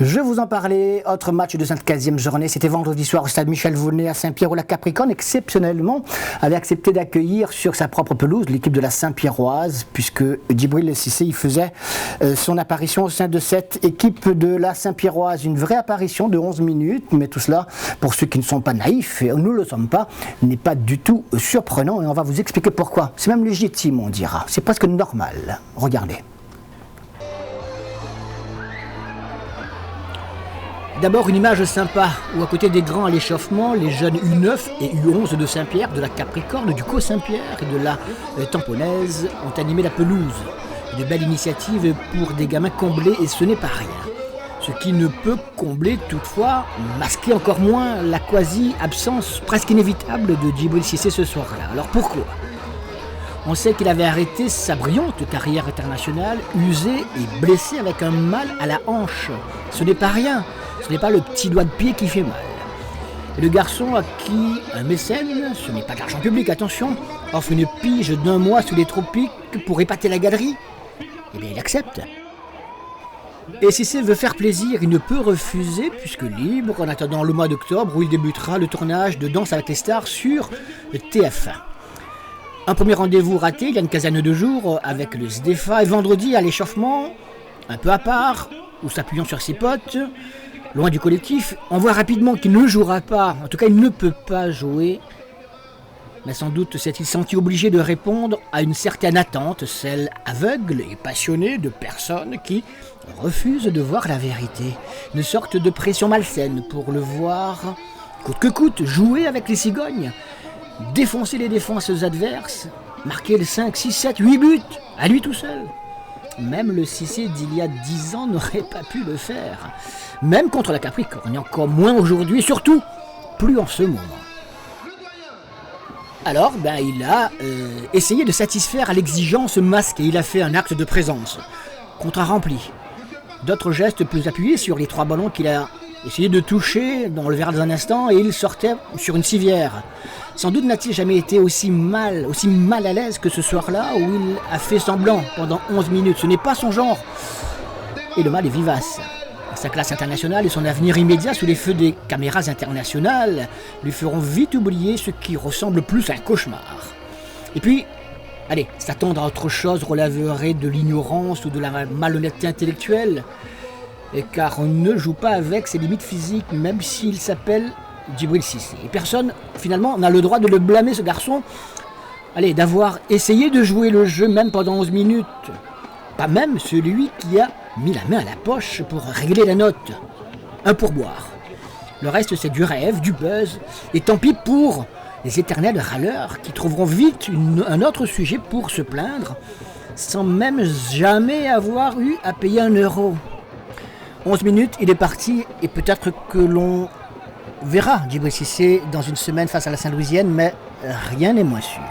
Je vous en parlais, autre match de cette 15e journée, c'était vendredi soir au stade Michel Vaunet à Saint-Pierre où la Capricorne exceptionnellement avait accepté d'accueillir sur sa propre pelouse l'équipe de la Saint-Pierroise puisque Djibril Cissé y faisait son apparition au sein de cette équipe de la Saint-Pierroise. Une vraie apparition de 11 minutes, mais tout cela, pour ceux qui ne sont pas naïfs, et nous ne le sommes pas, n'est pas du tout surprenant et on va vous expliquer pourquoi. C'est même légitime, on dira. C'est presque normal. Regardez. D'abord une image sympa, où à côté des grands à l'échauffement, les jeunes U9 et U11 de Saint-Pierre, de la Capricorne, du Co Saint-Pierre et de la Tamponnaise ont animé la pelouse. Une belle initiative pour des gamins comblés et ce n'est pas rien. Ce qui ne peut combler toutefois, masquer encore moins la quasi-absence presque inévitable de Djibril Cissé ce soir-là. Alors pourquoi ? On sait qu'il avait arrêté sa brillante carrière internationale, usé et blessé avec un mal à la hanche. Ce n'est pas rien. Ce n'est pas le petit doigt de pied qui fait mal. Et le garçon à qui un mécène, ce n'est pas de l'argent public, attention, offre une pige d'1 mois sous les tropiques pour épater la galerie, eh bien il accepte. Et si Cissé veut faire plaisir, il ne peut refuser puisque libre en attendant le mois d'octobre où il débutera le tournage de Danse avec les stars sur TF1. Un premier rendez-vous raté il y a une quinzaine de jours avec le SDFA et vendredi à l'échauffement, un peu à part, ou s'appuyant sur ses potes, loin du collectif, on voit rapidement qu'il ne jouera pas, en tout cas il ne peut pas jouer. Mais sans doute s'est-il senti obligé de répondre à une certaine attente, celle aveugle et passionnée de personnes qui refusent de voir la vérité. Une sorte de pression malsaine pour le voir, coûte que coûte, jouer avec les cigognes, défoncer les défenses adverses, marquer les 5, 6, 7, 8 buts, à lui tout seul. Même le Cissé d'il y a 10 ans n'aurait pas pu le faire. Même contre la Capricorne, et encore moins aujourd'hui, et surtout, plus en ce moment. Alors, il a essayé de satisfaire à l'exigence masquée. Il a fait un acte de présence. Contrat rempli. D'autres gestes plus appuyés sur les 3 ballons qu'il a essayé de toucher, dont on le verra dans un instant, et il sortait sur une civière. Sans doute n'a-t-il jamais été aussi mal à l'aise que ce soir-là, où il a fait semblant pendant 11 minutes. Ce n'est pas son genre. Et le mal est vivace. Sa classe internationale et son avenir immédiat sous les feux des caméras internationales lui feront vite oublier ce qui ressemble plus à un cauchemar. Et puis, allez, s'attendre à autre chose relèverait de l'ignorance ou de la malhonnêteté intellectuelle, car on ne joue pas avec ses limites physiques, même s'il s'appelle Djibril Cissé. Et personne, finalement, n'a le droit de le blâmer, ce garçon, d'avoir essayé de jouer le jeu même pendant 11 minutes. Pas même celui qui a mis la main à la poche pour régler la note. Un pourboire. Le reste, c'est du rêve, du buzz, et tant pis pour les éternels râleurs qui trouveront vite un autre sujet pour se plaindre, sans même jamais avoir eu à payer 1 euro. 11 minutes, il est parti, et peut-être que l'on verra Djibril Cissé dans une semaine face à la Saint-Louisienne, mais rien n'est moins sûr.